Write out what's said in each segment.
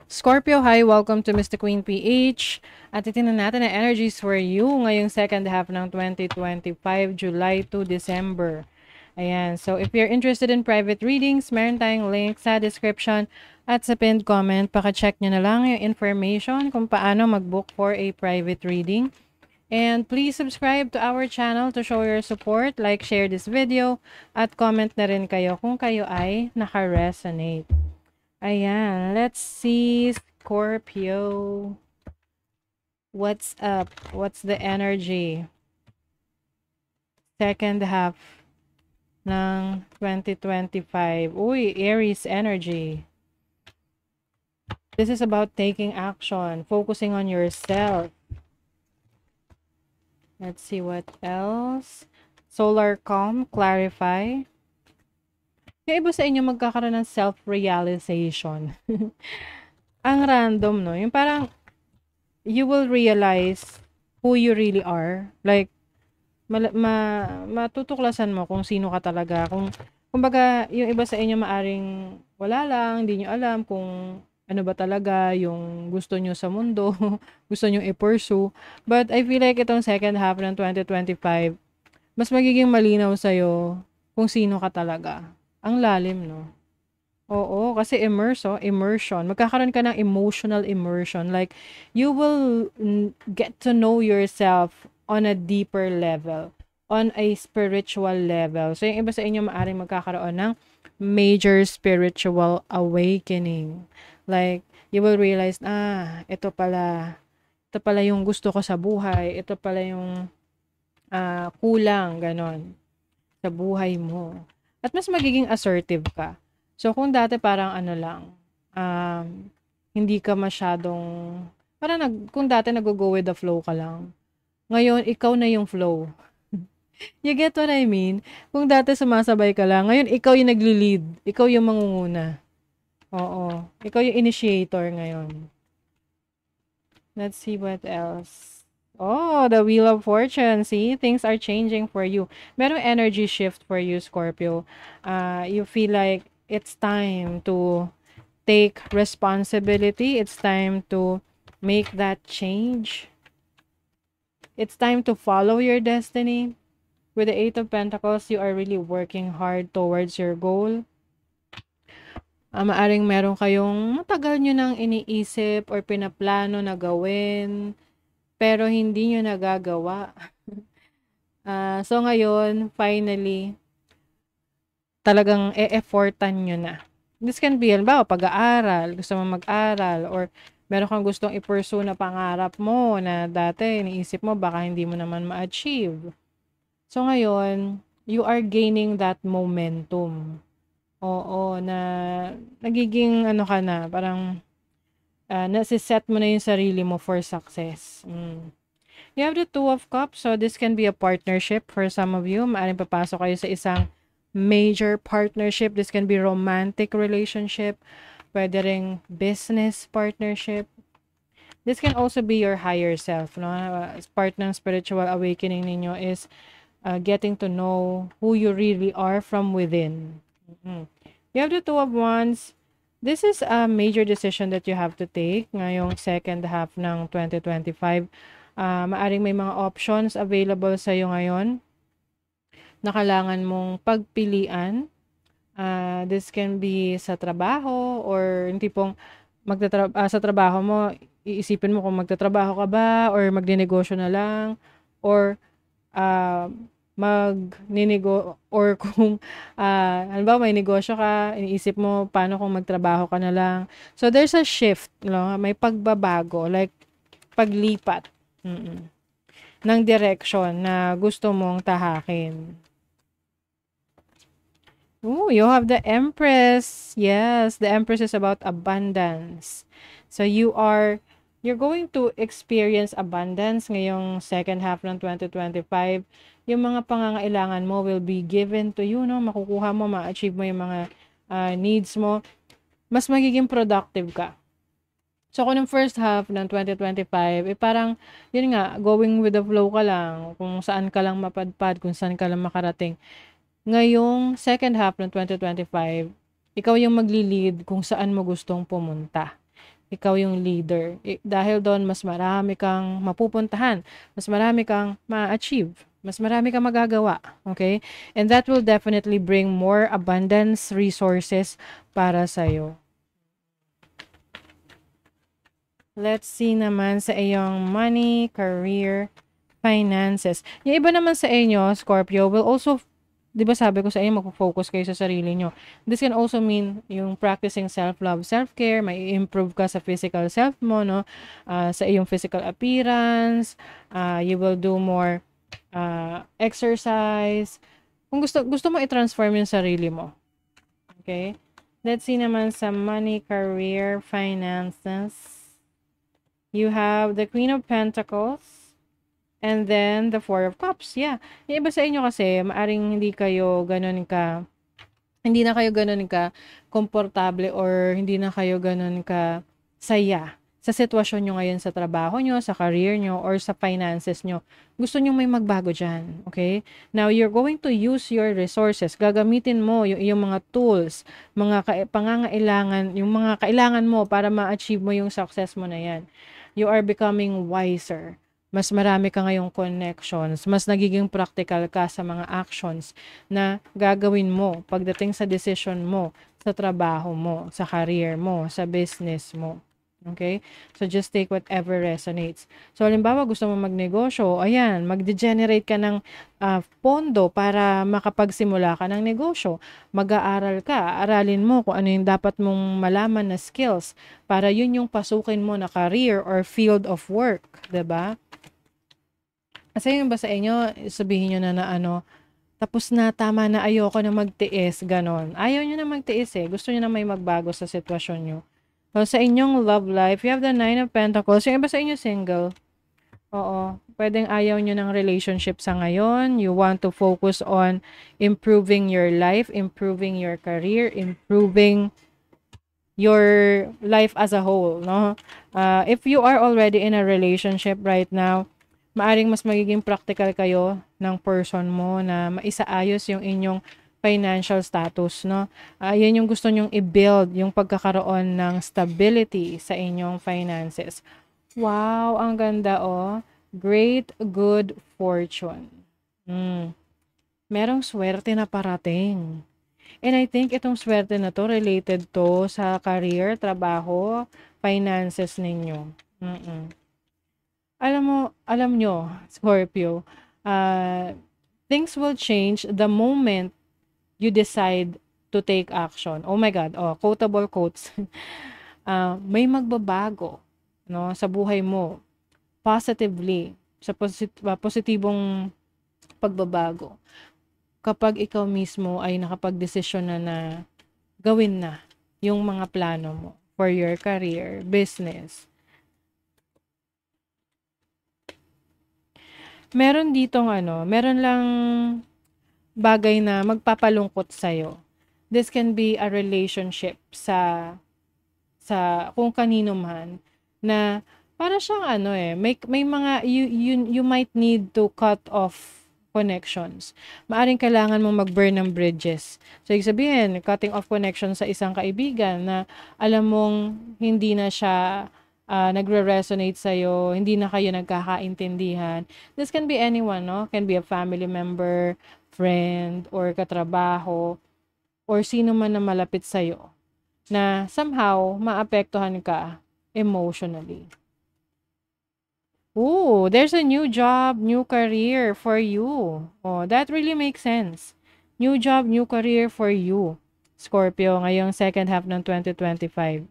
Scorpio, hi! Welcome to Mr. Queen PH. At titingnan natin ang energies for you ngayong second half ng 2025, July to December. Ayan. So, if you're interested in private readings, meron tayong link sa description at sa pinned comment. Paka-check nyo na lang yung information kung paano mag-book for a private reading. And please subscribe to our channel to show your support. Like, share this video, at comment na rin kayo kung kayo ay naka-resonate. Ayan, let's see Scorpio. What's up? What's the energy? Second half ng 2025. Uy, Aries energy. This is about taking action, focusing on yourself. Let's see what else. Solar calm, clarify. Yung iba sa inyo magkakaroon ng self-realization. Ang random, no? Yung parang you will realize who you really are. Like, matutuklasan mo kung sino ka talaga. Kumbaga, yung iba sa inyo maaring wala lang, hindi nyo alam kung ano ba talaga yung gusto nyo sa mundo, gusto nyo i-pursue. But I feel like itong second half ng 2025, mas magiging malinaw sa'yo kung sino ka talaga. Ang lalim, no? Oo, kasi immersion. Magkakaroon ka ng emotional immersion. Like, you will get to know yourself on a deeper level, on a spiritual level. So, yung iba sa inyo maaring magkakaroon ng major spiritual awakening. Like, you will realize, ito pala yung gusto ko sa buhay. Ito pala yung kulang, ganon, sa buhay mo. At mas magiging assertive ka. So, kung dati parang ano lang, hindi ka masyadong, kung dati nag-go with the flow ka lang, ngayon, ikaw na yung flow. You get what I mean? Kung dati sumasabay ka lang, ngayon, ikaw yung nagli-lead. Ikaw yung mangunguna. Oo. Ikaw yung initiator ngayon. Let's see what else. Oh, the Wheel of Fortune. See, things are changing for you. Merong energy shift for you, Scorpio. You feel like it's time to take responsibility. It's time to make that change. It's time to follow your destiny. With the Eight of Pentacles, you are really working hard towards your goal. Maaring meron kayong matagal nyo nang iniisip or pinaplano na gawin, pero hindi nyo nagagawa. So ngayon, finally, talagang e-effortan nyo na. This can be, halimbawa, pag-aaral, gusto mo mag-aral, or meron kang gustong i-pursue na pangarap mo na dati iniisip mo baka hindi mo naman ma-achieve. So ngayon, you are gaining that momentum. Oo, na nagiging ano ka na, parang nasiset mo na yung sarili mo for success. You have the Two of Cups, so this can be a partnership for some of you. Maaaring papasok kayo sa isang major partnership. This can be romantic relationship, pwede ring business partnership. This can also be your higher self, no? Part ng spiritual awakening ninyo is getting to know who you really are from within. You have the Two of Wands. This is a major decision that you have to take ngayong second half ng 2025. Maaring may mga options available sa iyo ngayon na kailangan mong pagpilian. This can be sa trabaho or yung tipong sa trabaho mo, iisipin mo kung magtatrabaho ka ba or magninegosyo na lang or or kung halimbawa may negosyo ka, iniisip mo paano kung magtrabaho ka na lang. So there's a shift, no? May pagbabago, like paglipat ng direction na gusto mong tahakin. Ooh, you have the Empress. Yes, the Empress is about abundance. So you're going to experience abundance ngayong second half ng 2025. Yung mga pangangailangan mo will be given to you, no? Makukuha mo, ma-achieve mo yung mga needs mo. Mas magiging productive ka. So, kung ng first half ng 2025, parang, yun nga, going with the flow ka lang, kung saan ka lang mapadpad, kung saan ka lang makarating. Ngayong second half ng 2025, ikaw yung magli-lead kung saan mo gustong pumunta. ikaw yung leader. Dahil doon, mas marami kang mapupuntahan, mas marami kang ma-achieve, mas marami kang magagawa. Okay? And that will definitely bring more abundance, resources para sa'yo. Let's see naman sa iyong money, career, finances. Yung iba naman sa inyo, Scorpio, will also, di ba sabi ko sa inyo, mag-focus kayo sa sarili nyo. This can also mean yung practicing self-love, self-care, may improve ka sa physical self mo, no? Sa iyong physical appearance, you will do more exercise. Kung gusto mo i-transform yung sarili mo. Okay? Let's see naman sa money, career, finances. You have the Queen of Pentacles. And then, the Four of Cups. Yeah. Yung iba sa inyo kasi, maaring hindi na kayo ganun ka komportable or hindi na kayo ganun ka saya sa sitwasyon nyo ngayon sa trabaho nyo, sa career nyo, or sa finances nyo. Gusto nyo may magbago dyan. Okay? Now, you're going to use your resources. Gagamitin mo yung mga tools, mga pangangailangan, yung mga kailangan mo para ma-achieve mo yung success mo na yan. You are becoming wiser. Mas marami ka ngayong connections, mas nagiging practical ka sa mga actions na gagawin mo pagdating sa decision mo, sa trabaho mo, sa career mo, sa business mo. Okay? So, just take whatever resonates. So, halimbawa, gusto mo magnegosyo, ayan, mag-degenerate ka ng pondo para makapagsimula ka ng negosyo. Mag-aaral ka, aralin mo kung ano yung dapat mong malaman na skills para yun yung pasukin mo na career or field of work. Diba? Kasi yung ba sa inyo, sabihin nyo na tapos na, tama na, ayoko na magtiis, ganon. Ayaw nyo na magtiis Gusto nyo na may magbago sa sitwasyon nyo. So, sa inyong love life, you have the Nine of Pentacles. Yung iba sa inyo single. Oo. Pwedeng ayaw nyo ng relationship sa ngayon. You want to focus on improving your life, improving your career, improving your life as a whole, no? If you are already in a relationship right now, maaring mas magiging practical kayo ng person mo na maisaayos yung inyong financial status, no? Yan yung gusto nyong i-build, yung pagkakaroon ng stability sa inyong finances. Wow, ang ganda Great good fortune. Merong swerte na parating. And I think itong swerte na to related to sa career, trabaho, finances ninyo. Alam nyo, Scorpio, things will change the moment you decide to take action. Oh my God, quotable quotes. May magbabago, no, sa buhay mo positively, sa positibong pagbabago kapag ikaw mismo ay nakapagdesisyon na gawin na yung mga plano mo for your career, business. Meron ditong meron lang bagay na magpapalungkot sa'yo. This can be a relationship sa kung kanino man na para siyang may mga you might need to cut off connections. Maaring kailangan mong mag-burn ng bridges. So, ibig sabihin, cutting off connections sa isang kaibigan na alam mong hindi na siya nagre-resonate sa'yo, hindi na kayo nagkakaintindihan. This can be anyone, no? Can be a family member, friend, or katrabaho, or sino man na malapit sa'yo, na somehow maapektuhan ka emotionally. Ooh, there's a new job, new career for you. Oh, that really makes sense. New job, new career for you, Scorpio, ngayong second half ng 2025.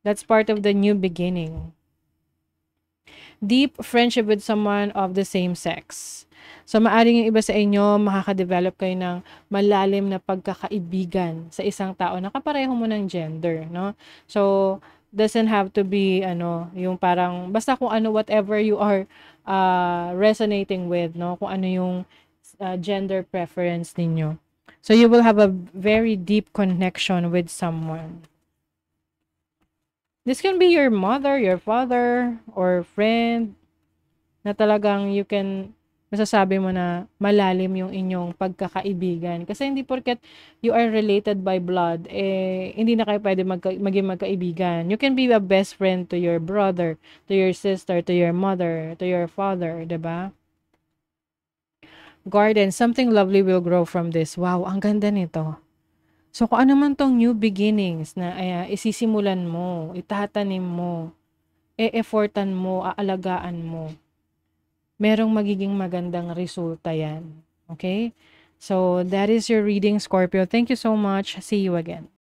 That's part of the new beginning. Deep friendship with someone of the same sex. So, maaring yung iba sa inyo, makaka-develop kayo ng malalim na pagkakaibigan sa isang tao na kapareho mo ng gender, no? So, doesn't have to be, yung parang, basta kung whatever you are resonating with, no? Kung ano yung gender preference ninyo. So, you will have a very deep connection with someone. This can be your mother, your father, or friend na talagang you can masasabi mo na malalim yung inyong pagkakaibigan. Kasi hindi porket you are related by blood, eh, hindi na kayo pwede maging magkaibigan. You can be a best friend to your brother, to your sister, to your mother, to your father, 'di ba? Garden, something lovely will grow from this. Wow, ang ganda nito. So, kung ano man tong new beginnings na isisimulan mo, itatanim mo, e-effortan mo, aalagaan mo, merong magiging magandang resulta yan. Okay? So, that is your reading, Scorpio. Thank you so much. See you again.